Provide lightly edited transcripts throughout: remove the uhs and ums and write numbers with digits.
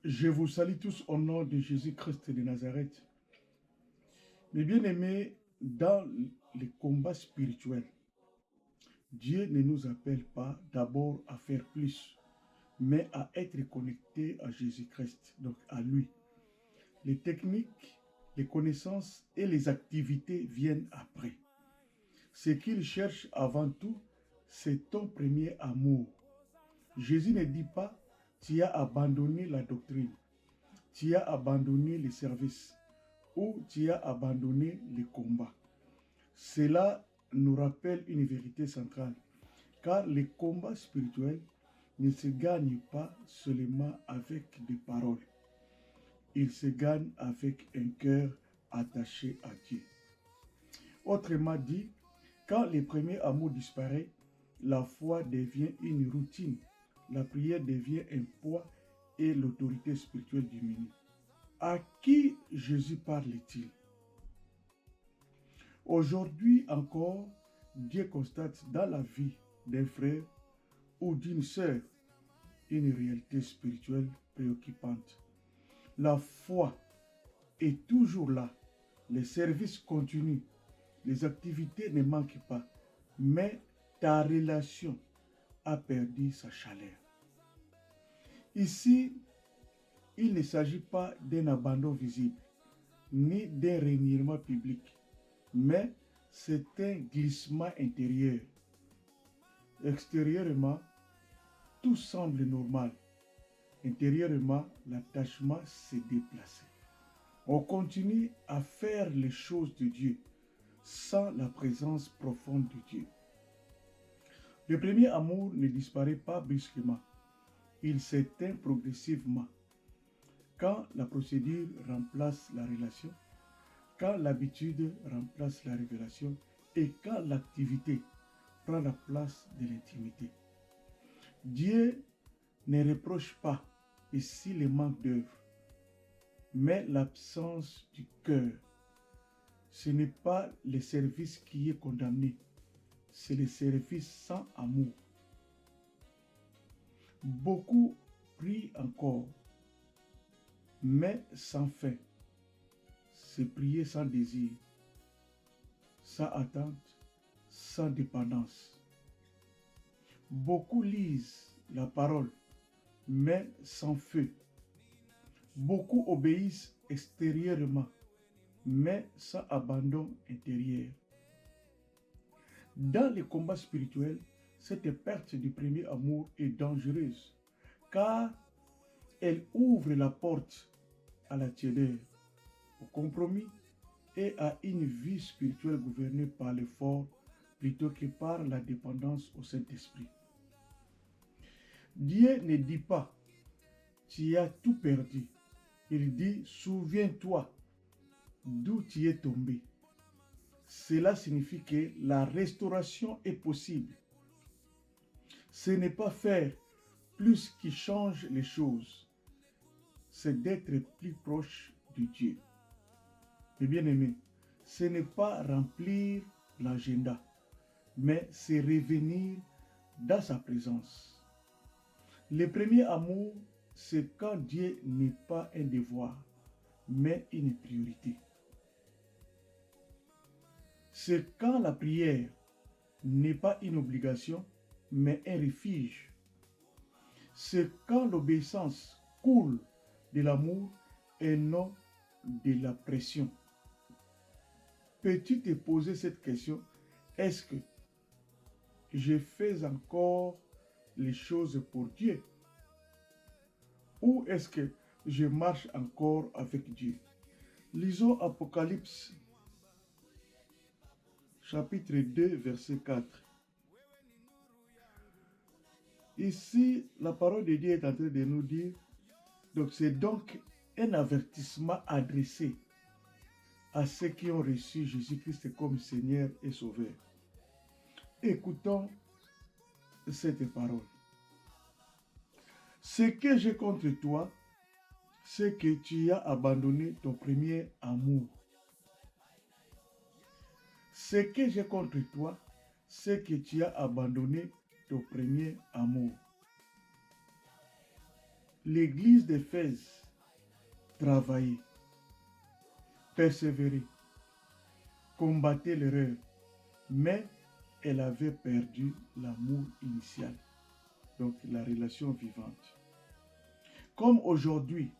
Je vous salue tous au nom de Jésus-Christ de Nazareth. Mes bien-aimés, dans les combats spirituels, Dieu ne nous appelle pas d'abord à faire plus, mais à être connectés à Jésus-Christ, donc à lui. Les techniques, les connaissances et les activités viennent après. Ce qu'il cherche avant tout, c'est ton premier amour. Jésus ne dit pas, tu as abandonné la doctrine, tu as abandonné les services ou tu as abandonné les combats. Cela nous rappelle une vérité centrale, car les combats spirituels ne se gagnent pas seulement avec des paroles. Ils se gagnent avec un cœur attaché à Dieu. Autrement dit, quand le premier amour disparaît, la foi devient une routine, la prière devient un poids et l'autorité spirituelle diminue. À qui Jésus parle-t-il? Aujourd'hui encore, Dieu constate dans la vie d'un frère ou d'une sœur une réalité spirituelle préoccupante. La foi est toujours là, les services continuent, les activités ne manquent pas, mais ta relation a perdu sa chaleur. Ici, il ne s'agit pas d'un abandon visible, ni d'un reniement public, mais c'est un glissement intérieur. Extérieurement, tout semble normal. Intérieurement, l'attachement s'est déplacé. On continue à faire les choses de Dieu sans la présence profonde de Dieu. Le premier amour ne disparaît pas brusquement. Il s'éteint progressivement. Quand la procédure remplace la relation, quand l'habitude remplace la révélation et quand l'activité prend la place de l'intimité. Dieu ne reproche pas ici le manque d'œuvre, mais l'absence du cœur. Ce n'est pas le service qui est condamné, c'est le service sans amour. Beaucoup prient encore, mais sans fin. C'est prier sans désir, sans attente, sans dépendance. Beaucoup lisent la parole, mais sans feu. Beaucoup obéissent extérieurement, mais sans abandon intérieur. Dans les combats spirituels, cette perte du premier amour est dangereuse, car elle ouvre la porte à la tiédeur, au compromis et à une vie spirituelle gouvernée par l'effort plutôt que par la dépendance au Saint-Esprit. Dieu ne dit pas « tu as tout perdu ». Il dit « souviens-toi d'où tu es tombé ». Cela signifie que la restauration est possible. Ce n'est pas faire plus qui change les choses, c'est d'être plus proche de Dieu. Mes bien-aimés, ce n'est pas remplir l'agenda, mais c'est revenir dans sa présence. Le premier amour, c'est quand Dieu n'est pas un devoir, mais une priorité. C'est quand la prière n'est pas une obligation, mais un refuge. C'est quand l'obéissance coule de l'amour et non de la pression. Peux-tu te poser cette question? Est-ce que je fais encore les choses pour Dieu? Ou est-ce que je marche encore avec Dieu? Lisons Apocalypse, chapitre 2, verset 4. Ici, la parole de Dieu est en train de nous dire, donc c'est donc un avertissement adressé à ceux qui ont reçu Jésus-Christ comme Seigneur et Sauveur. Écoutons cette parole. Ce que j'ai contre toi, c'est que tu as abandonné ton premier amour. Ce que j'ai contre toi, c'est que tu as abandonné ton premier amour. l'église d'Éphèse travaillait, persévérait, combattait l'erreur, mais elle avait perdu l'amour initial, donc la relation vivante. Comme aujourd'hui,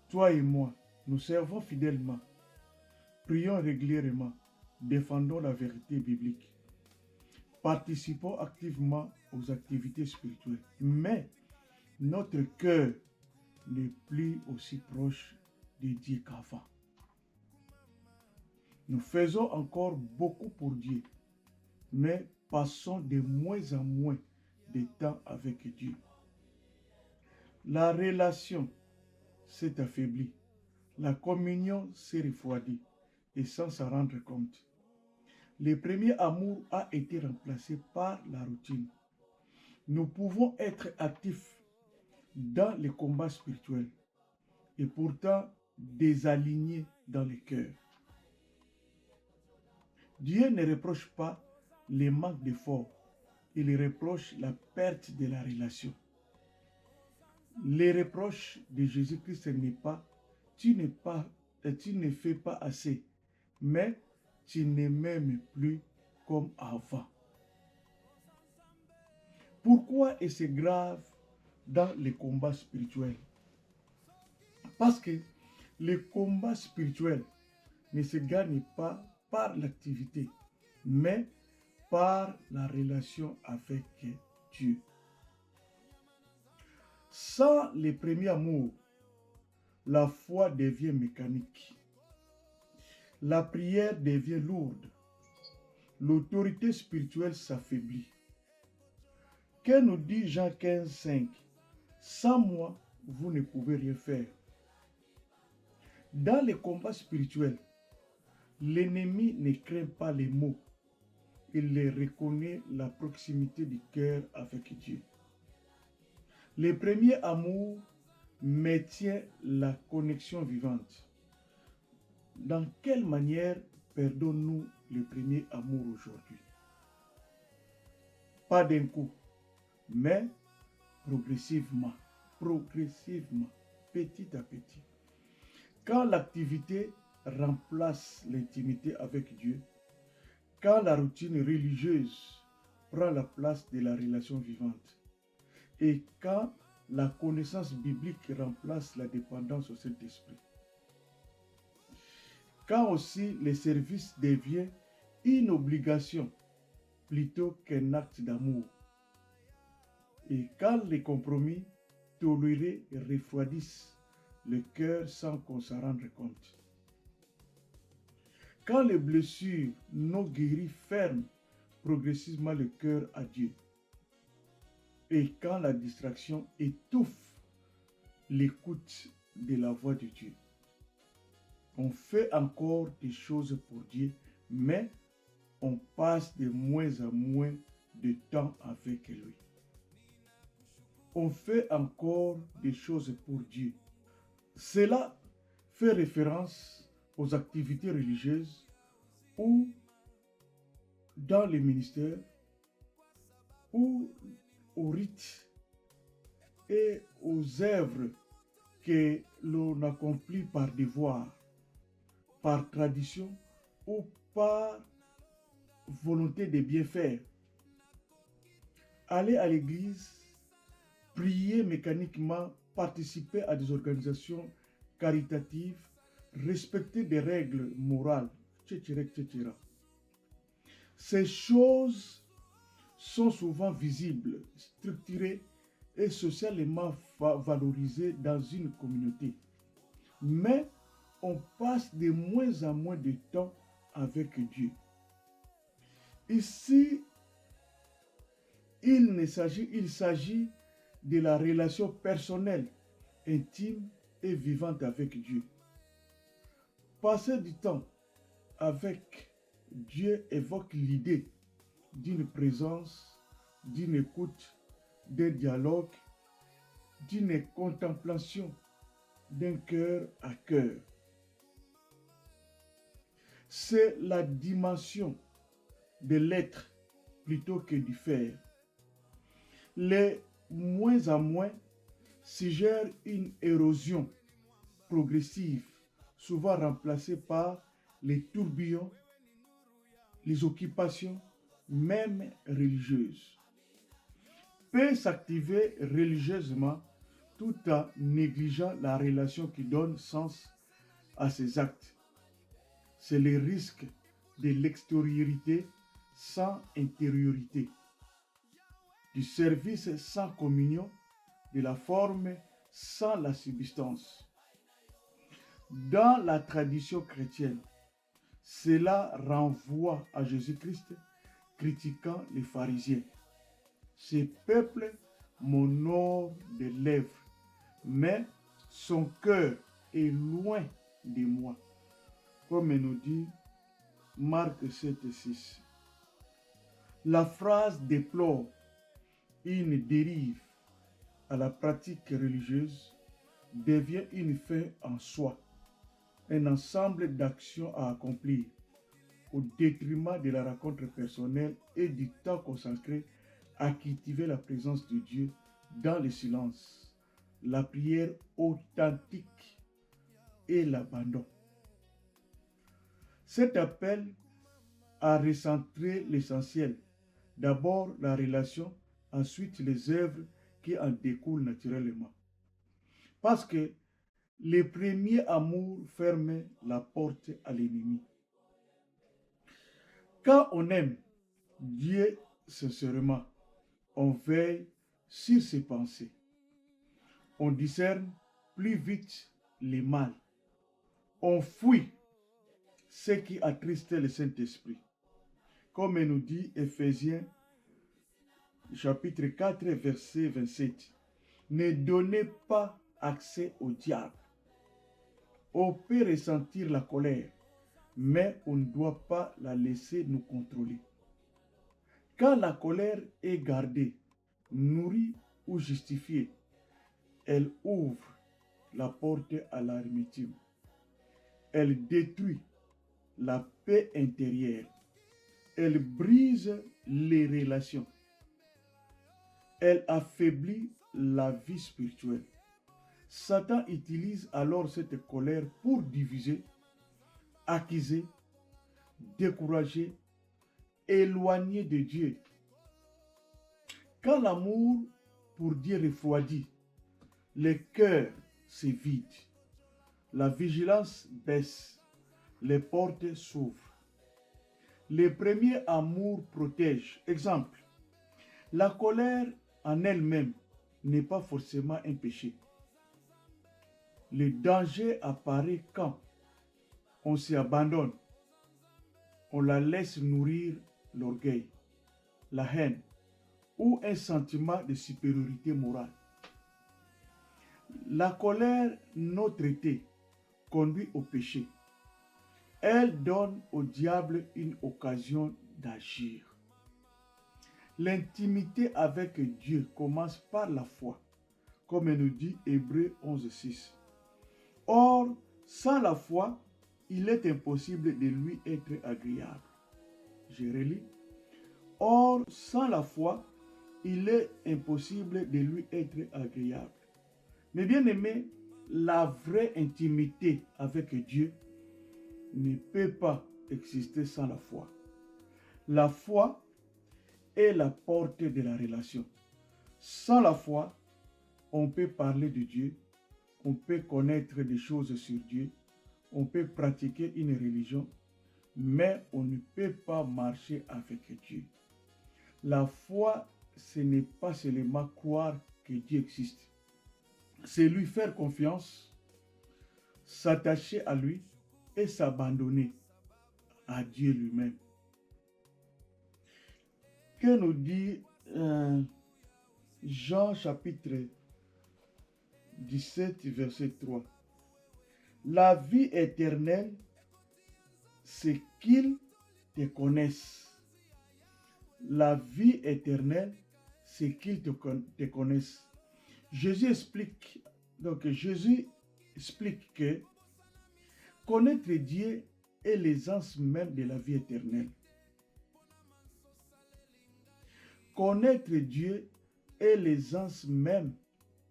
toi et moi, nous servons fidèlement, prions régulièrement, défendons la vérité biblique, participons activement aux activités spirituelles, mais notre cœur n'est plus aussi proche de Dieu qu'avant. Nous faisons encore beaucoup pour Dieu, mais passons de moins en moins de temps avec Dieu. La relation s'est affaiblie, la communion s'est refroidie, et sans s'en rendre compte. Le premier amour a été remplacé par la routine. Nous pouvons être actifs dans les combats spirituels et pourtant désalignés dans le cœur. Dieu ne reproche pas les manques d'efforts, il reproche la perte de la relation. Les reproches de Jésus-Christ n'est pas tu ne fais pas assez, mais tu ne m'aimes plus comme avant. Pourquoi est-ce grave dans les combats spirituels? Parce que le combat spirituel ne se gagne pas par l'activité, mais par la relation avec Dieu. Sans le premier amour, la foi devient mécanique. La prière devient lourde. L'autorité spirituelle s'affaiblit. Que nous dit Jean 15, 5? Sans moi, vous ne pouvez rien faire. Dans les combats spirituels, l'ennemi ne craint pas les mots. Il reconnaît la proximité du cœur avec Dieu. Le premier amour maintient la connexion vivante. Dans quelle manière perdons-nous le premier amour aujourd'hui? Pas d'un coup, mais progressivement, petit à petit. Quand l'activité remplace l'intimité avec Dieu, quand la routine religieuse prend la place de la relation vivante, et quand la connaissance biblique remplace la dépendance au Saint-Esprit. Quand aussi le service devient une obligation plutôt qu'un acte d'amour. Et quand les compromis tolérés refroidissent le cœur sans qu'on s'en rende compte. Quand les blessures non guéries ferment progressivement le cœur à Dieu. Et quand la distraction étouffe l'écoute de la voix de Dieu. On fait encore des choses pour Dieu, mais on passe de moins en moins de temps avec lui. On fait encore des choses pour Dieu. Cela fait référence aux activités religieuses ou dans les ministères ou aux rites et aux œuvres que l'on accomplit par devoir, par tradition ou par volonté de bien faire. Aller à l'église, prier mécaniquement, participer à des organisations caritatives, respecter des règles morales, etc., etc. Ces choses sont souvent visibles, structurées et socialement valorisées dans une communauté. Mais on passe de moins en moins de temps avec Dieu. Ici, il s'agit de la relation personnelle, intime et vivante avec Dieu. Passer du temps avec Dieu évoque l'idée d'une présence, d'une écoute, d'un dialogue, d'une contemplation, d'un cœur à cœur. C'est la dimension de l'être plutôt que du faire. Les moins en moins, suggère une érosion progressive, souvent remplacée par les tourbillons, les occupations, même religieuses. Peut s'activer religieusement tout en négligeant la relation qui donne sens à ses actes. C'est le risque de l'extériorité sans intériorité, du service sans communion, de la forme sans la substance. Dans la tradition chrétienne, cela renvoie à Jésus-Christ critiquant les pharisiens. Ce peuple m'honore des lèvres, mais son cœur est loin de moi. Comme nous dit Marc 7,6. La phrase déplore une dérive à la pratique religieuse, devient une fin en soi, un ensemble d'actions à accomplir au détriment de la rencontre personnelle et du temps consacré à cultiver la présence de Dieu dans le silence, la prière authentique et l'abandon. Cet appel à recentrer l'essentiel, d'abord la relation, ensuite les œuvres qui en découlent naturellement. Parce que le premier amour ferme la porte à l'ennemi. Quand on aime Dieu sincèrement, on veille sur ses pensées. On discerne plus vite les mal. On fuit ce qui attriste le Saint-Esprit. Comme nous dit Éphésiens chapitre 4, verset 27. Ne donnez pas accès au diable. On peut ressentir la colère, mais on ne doit pas la laisser nous contrôler. Quand la colère est gardée, nourrie ou justifiée, elle ouvre la porte à l'amertume. Elle détruit la paix intérieure. Elle brise les relations. Elle affaiblit la vie spirituelle. Satan utilise alors cette colère pour diviser, accuser, décourager, éloigner de Dieu. Quand l'amour pour Dieu refroidit, le cœur se vide, la vigilance baisse, les portes s'ouvrent. Le premier amour protège. Exemple, la colère en elle-même n'est pas forcément un péché. Le danger apparaît quand on s'y abandonne, on la laisse nourrir l'orgueil, la haine ou un sentiment de supériorité morale. La colère non traitée conduit au péché. Elle donne au diable une occasion d'agir. L'intimité avec Dieu commence par la foi, comme nous dit Hébreux 11,6. Or, sans la foi, il est impossible de lui être agréable. Je relis. Or, sans la foi, il est impossible de lui être agréable. Mais bien aimé, la vraie intimité avec Dieu ne peut pas exister sans la foi. La foi est la porte de la relation. Sans la foi, on peut parler de Dieu, on peut connaître des choses sur Dieu, on peut pratiquer une religion, mais on ne peut pas marcher avec Dieu. La foi, ce n'est pas seulement croire que Dieu existe. C'est lui faire confiance, s'attacher à lui et s'abandonner à Dieu lui-même. Que nous dit Jean chapitre 17, verset 3. La vie éternelle, c'est qu'ils te connaissent. La vie éternelle, c'est qu'ils te connaissent. Jésus explique que connaître Dieu est l'essence même de la vie éternelle. Connaître Dieu est l'essence même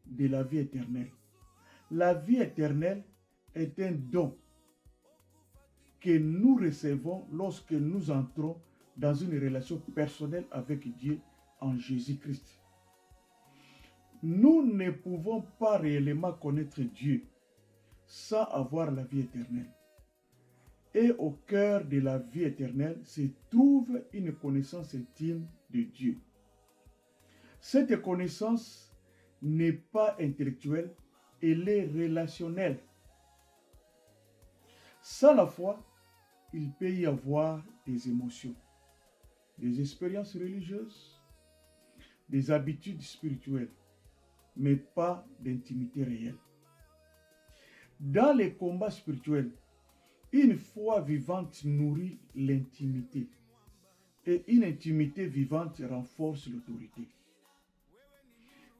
de la vie éternelle. La vie éternelle est un don que nous recevons lorsque nous entrons dans une relation personnelle avec Dieu en Jésus-Christ. Nous ne pouvons pas réellement connaître Dieu sans avoir la vie éternelle. Et au cœur de la vie éternelle se trouve une connaissance intime de Dieu. Cette connaissance n'est pas intellectuelle, elle est relationnelle. Sans la foi, il peut y avoir des émotions, des expériences religieuses, des habitudes spirituelles, mais pas d'intimité réelle. Dans les combats spirituels, une foi vivante nourrit l'intimité et une intimité vivante renforce l'autorité.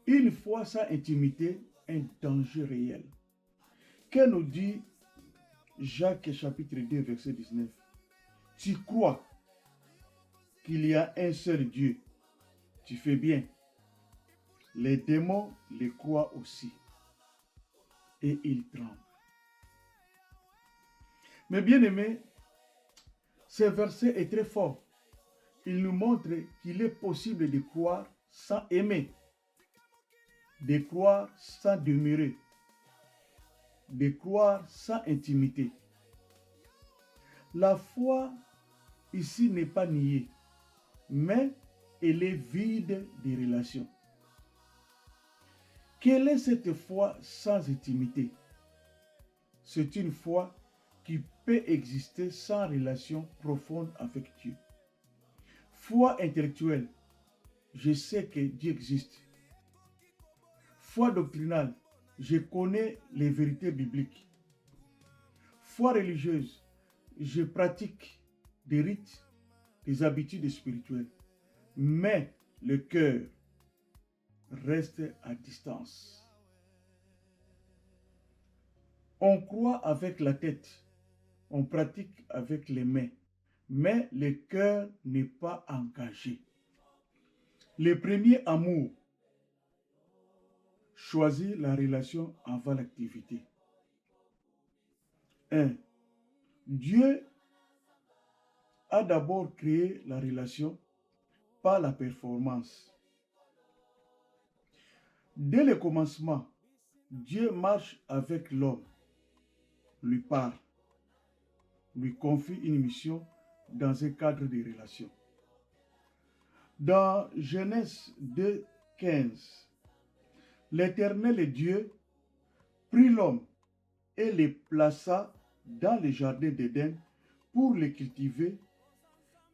Une foi sans intimité est un danger réel. Que nous dit Jacques chapitre 2 verset 19? Tu crois qu'il y a un seul Dieu, tu fais bien. Les démons le croient aussi et ils tremblent. Mais bien aimé, ce verset est très fort. Il nous montre qu'il est possible de croire sans aimer, de croire sans demeurer, de croire sans intimité. La foi ici n'est pas niée, mais elle est vide de relations. Quelle est cette foi sans intimité? C'est une foi qui peut exister sans relation profonde avec Dieu. Foi intellectuelle, je sais que Dieu existe. Foi doctrinale, je connais les vérités bibliques. Foi religieuse, je pratique des rites, des habitudes spirituelles. Mais le cœur reste à distance. On croit avec la tête, on pratique avec les mains, mais le cœur n'est pas engagé. Le premier amour choisit la relation avant l'activité. 1. Dieu a d'abord créé la relation, pas la performance. Dès le commencement, Dieu marche avec l'homme, lui parle, lui confie une mission dans un cadre de relation. Dans Genèse 2, 15, l'Éternel Dieu prit l'homme et le plaça dans le jardin d'Éden pour le cultiver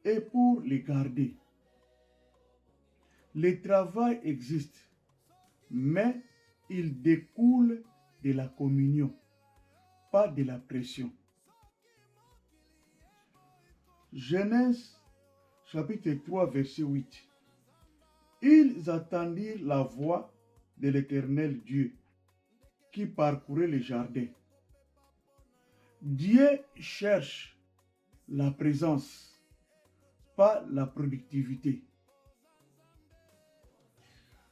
et pour le garder. Le travail existe, mais il découle de la communion, pas de la pression. Genèse chapitre 3 verset 8. Ils attendirent la voix de l'Éternel Dieu qui parcourait le jardin. Dieu cherche la présence, pas la productivité.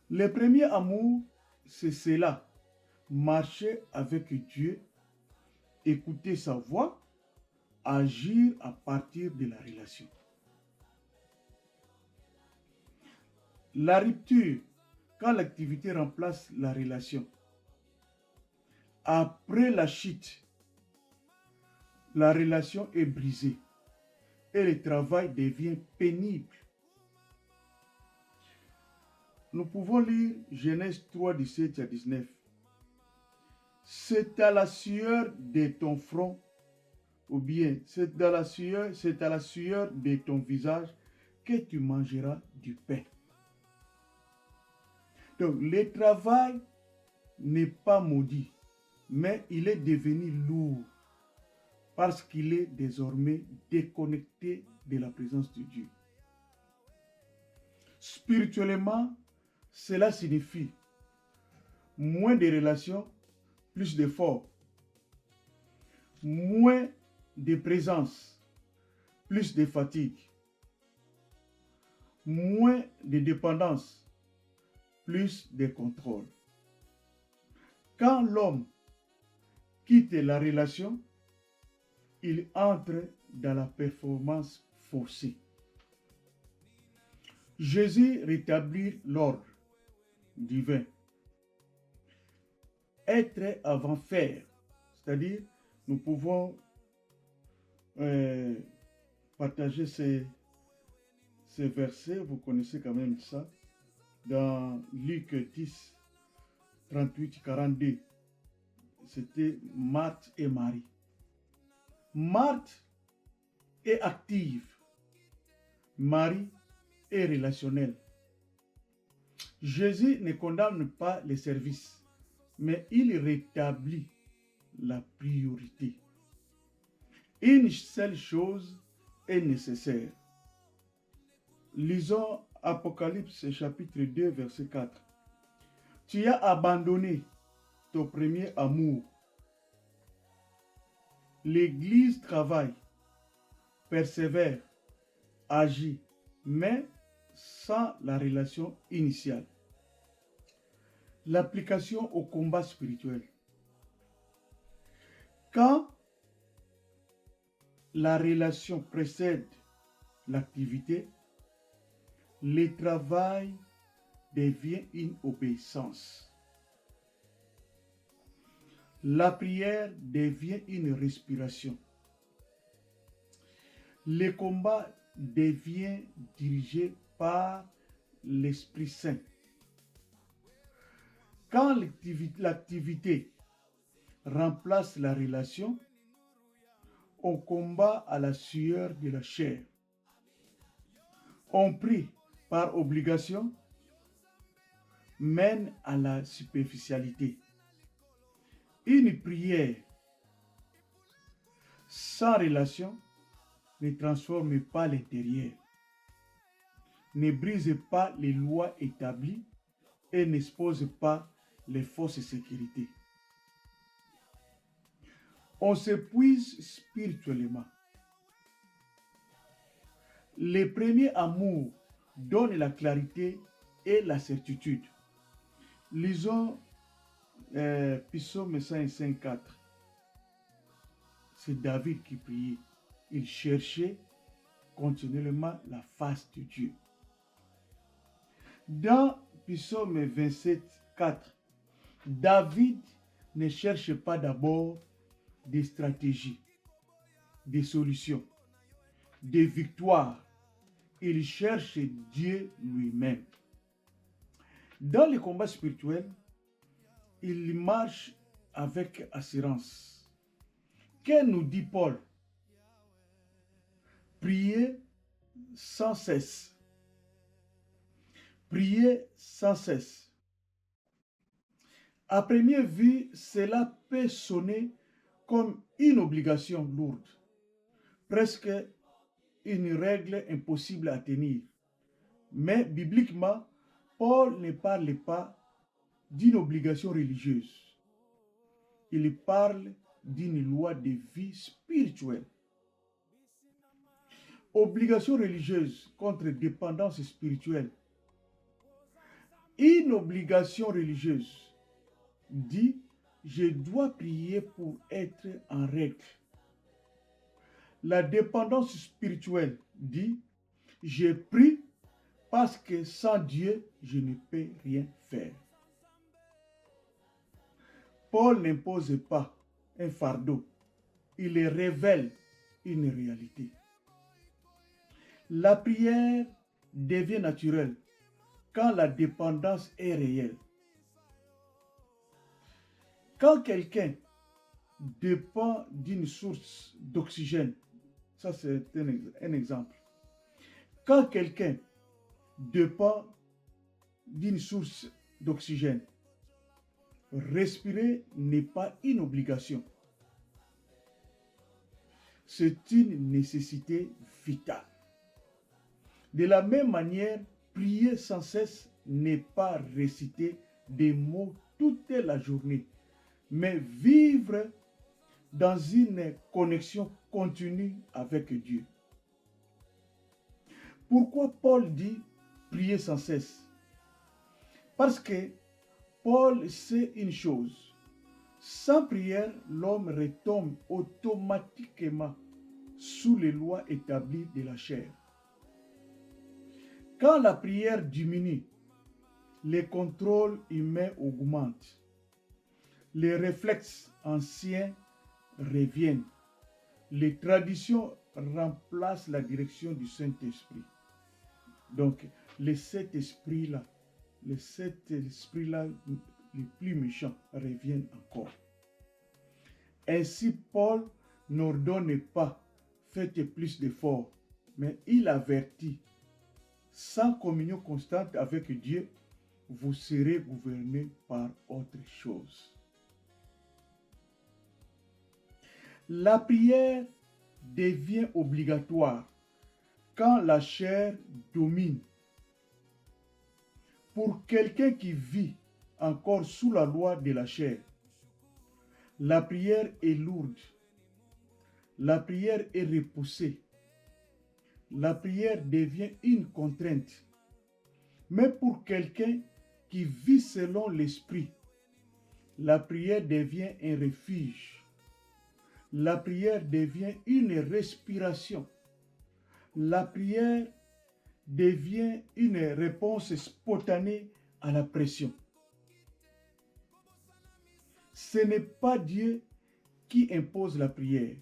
Le premier amour, c'est cela, marcher avec Dieu, écouter sa voix, agir à partir de la relation. La rupture, quand l'activité remplace la relation. Après la chute, la relation est brisée et le travail devient pénible. Nous pouvons lire Genèse 3, 17 à 19. C'est à la sueur de ton front, ou bien c'est à la sueur de ton visage que tu mangeras du pain. Donc, le travail n'est pas maudit, mais il est devenu lourd parce qu'il est désormais déconnecté de la présence de Dieu. Spirituellement, cela signifie moins de relations, plus d'efforts, moins de présence, plus de fatigue, moins de dépendance, plus de contrôle. Quand l'homme quitte la relation, il entre dans la performance forcée. Jésus rétablit l'ordre divin. Être avant faire, c'est-à-dire nous pouvons partager ces versets, vous connaissez quand même ça, dans Luc 10, 38-42. C'était Marthe et Marie. Marthe est active, Marie est relationnelle. Jésus ne condamne pas les services, mais il rétablit la priorité. Une seule chose est nécessaire. Lisons Apocalypse chapitre 2, verset 4. Tu as abandonné ton premier amour. L'Église travaille, persévère, agit, mais sans la relation initiale. L'application au combat spirituel. Quand la relation précède l'activité, le travail devient une obéissance. La prière devient une respiration. Le combat devient dirigé par l'Esprit Saint. Quand l'activité remplace la relation, on combat à la sueur de la chair. On prie par obligation, mène à la superficialité. Une prière sans relation ne transforme pas l'intérieur, ne brise pas les lois établies et n'expose pas les fausses sécurités. On s'épuise spirituellement. Le premier amour donne la clarité et la certitude. Lisons Psaume 105:4. C'est David qui priait. Il cherchait continuellement la face de Dieu. Dans Psaume 27:4, David ne cherche pas d'abord des stratégies, des solutions, des victoires. Il cherche Dieu lui-même. Dans le combat spirituel, il marche avec assurance. Que nous dit Paul? Priez sans cesse. Priez sans cesse. À première vue, cela peut sonner comme une obligation lourde, presque une règle impossible à tenir. Mais bibliquement, Paul ne parle pas d'une obligation religieuse. Il parle d'une loi de vie spirituelle. Obligation religieuse contre dépendance spirituelle. Une obligation religieuse dit « Je dois prier pour être en règle ». La dépendance spirituelle dit « Je prie parce que sans Dieu, je ne peux rien faire ». Paul n'impose pas un fardeau, il révèle une réalité. La prière devient naturelle quand la dépendance est réelle. Quand quelqu'un dépend d'une source d'oxygène, ça c'est un exemple. Quand quelqu'un dépend d'une source d'oxygène, respirer n'est pas une obligation. C'est une nécessité vitale. De la même manière, prier sans cesse n'est pas réciter des mots toute la journée, mais vivre dans une connexion continue avec Dieu. Pourquoi Paul dit prier sans cesse? Parce que Paul sait une chose, Sans prière, l'homme retombe automatiquement sous les lois établies de la chair. Quand la prière diminue, les contrôles humains augmentent. Les réflexes anciens reviennent. Les traditions remplacent la direction du Saint-Esprit. Donc, les sept esprits-là, les plus méchants reviennent encore. Ainsi, Paul n'ordonne pas « faites plus d'efforts », mais il avertit « sans communion constante avec Dieu, vous serez gouverné par autre chose ». La prière devient obligatoire quand la chair domine. Pour quelqu'un qui vit encore sous la loi de la chair, la prière est lourde. La prière est repoussée. La prière devient une contrainte. Mais pour quelqu'un qui vit selon l'esprit, la prière devient un refuge. La prière devient une respiration. La prière devient une réponse spontanée à la pression. Ce n'est pas Dieu qui impose la prière.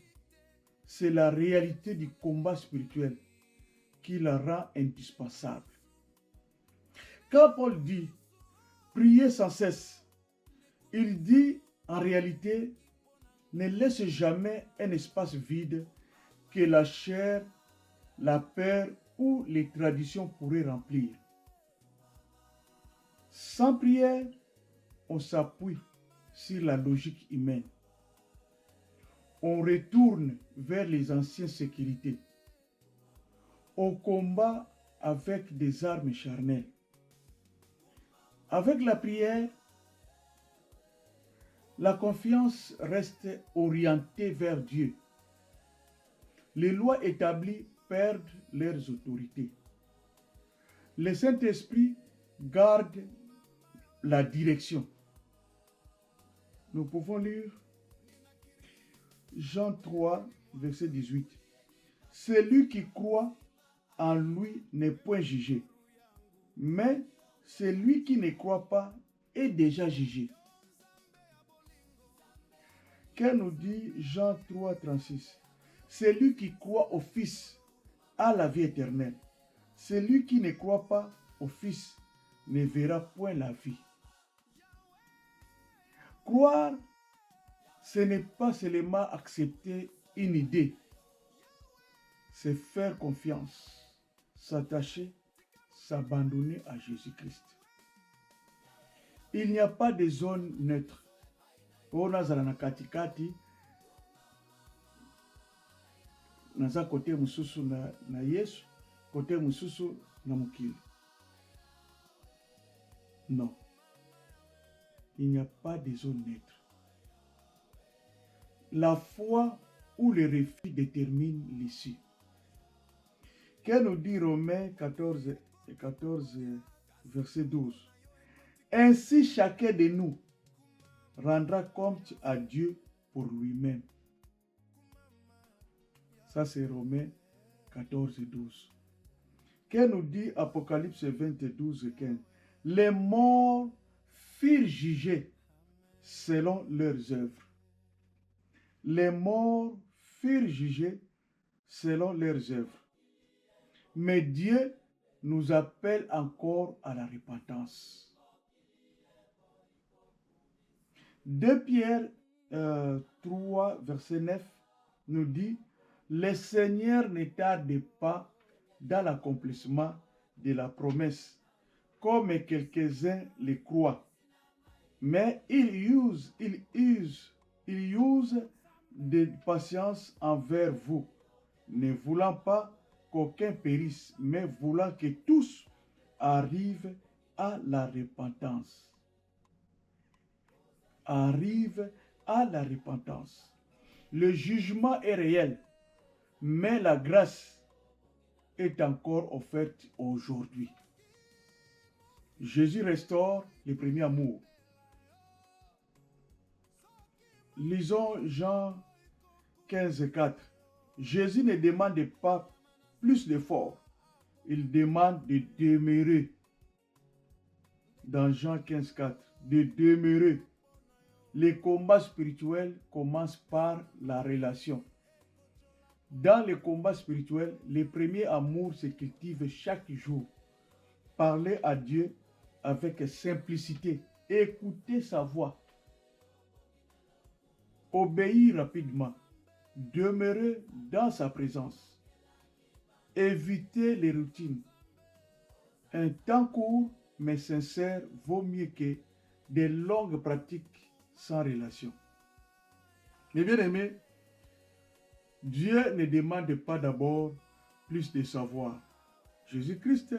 C'est la réalité du combat spirituel qui la rend indispensable. Quand Paul dit « priez sans cesse », il dit en réalité « ne laisse jamais un espace vide que la chair, la peur ou les traditions pourraient remplir. » Sans prière, on s'appuie sur la logique humaine. On retourne vers les anciennes sécurités. On combat avec des armes charnelles. Avec la prière, la confiance reste orientée vers Dieu. Les lois établies perdent leurs autorités. Le Saint-Esprit garde la direction. Nous pouvons lire Jean 3, verset 18. Celui qui croit en lui n'est point jugé, mais celui qui ne croit pas est déjà jugé. Qu'elle nous dit Jean 3, 36. Celui qui croit au Fils a la vie éternelle. Celui qui ne croit pas au Fils ne verra point la vie. Croire, ce n'est pas seulement accepter une idée, c'est faire confiance, s'attacher, s'abandonner à Jésus-Christ. Il n'y a pas de zone neutre. Onazala na katikati, naza kote mususu na Yesu, kote mususu na mukili. Non. Il n'y a pas de zone neutre. La foi ou le refus détermine l'issue. Qu'est-ce nous dit Romains 14, verset 12. Ainsi chacun de nous rendra compte à Dieu pour lui-même. Ça c'est Romains 14, 12. Qu'est-ce nous dit Apocalypse 22, 15. Les morts furent jugés selon leurs œuvres. Les morts furent jugés selon leurs œuvres. Mais Dieu nous appelle encore à la repentance. 2 Pierre 3, verset 9 nous dit « Le Seigneur ne tarde pas dans l'accomplissement de la promesse, comme quelques-uns le croient, mais il use de patience envers vous, ne voulant pas qu'aucun périsse, mais voulant que tous arrivent à la repentance. » Arrive à la repentance. Le jugement est réel, mais la grâce est encore offerte aujourd'hui. Jésus restaure le premier amour. Lisons Jean 15, 4. Jésus ne demande pas plus d'efforts. Il demande de demeurer. Dans Jean 15, 4. De demeurer. Les combats spirituels commencent par la relation. Dans les combats spirituels, le premier amour se cultive chaque jour. Parler à Dieu avec simplicité. Écouter sa voix. Obéir rapidement. Demeurer dans sa présence. Éviter les routines. Un temps court mais sincère vaut mieux que des longues pratiques sans relation. Mes bien-aimés, Dieu ne demande pas d'abord plus de savoir. Jésus-Christ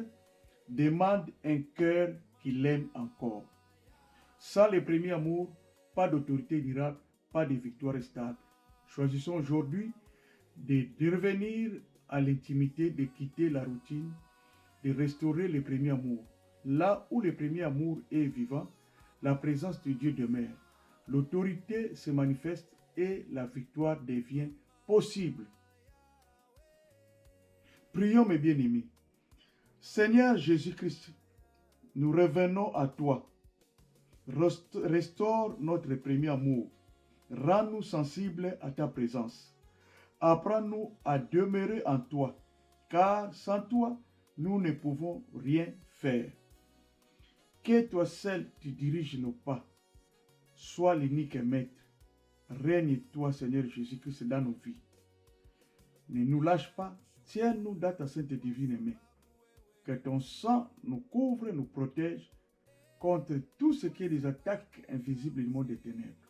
demande un cœur qu'il aime encore. Sans le premier amour, pas d'autorité durable, pas de victoire stable. Choisissons aujourd'hui de revenir à l'intimité, de quitter la routine, de restaurer le premier amour. Là où le premier amour est vivant, la présence de Dieu demeure. L'autorité se manifeste et la victoire devient possible. Prions mes bien-aimés. Seigneur Jésus-Christ, nous revenons à toi. Restaure notre premier amour. Rends-nous sensibles à ta présence. Apprends-nous à demeurer en toi, car sans toi, nous ne pouvons rien faire. Que toi seul tu diriges nos pas. Sois l'unique maître. Règne-toi, Seigneur Jésus-Christ, dans nos vies. Ne nous lâche pas. Tiens-nous dans ta sainte et divine main. Que ton sang nous couvre et nous protège contre tout ce qui est des attaques invisibles du monde des ténèbres.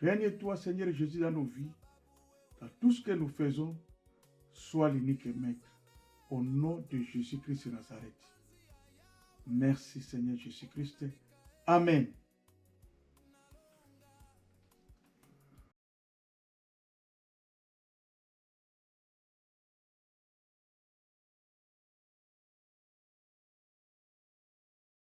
Règne-toi, Seigneur Jésus, dans nos vies. Dans tout ce que nous faisons, sois l'unique maître. Au nom de Jésus-Christ de Nazareth. Merci, Seigneur Jésus-Christ. Amen.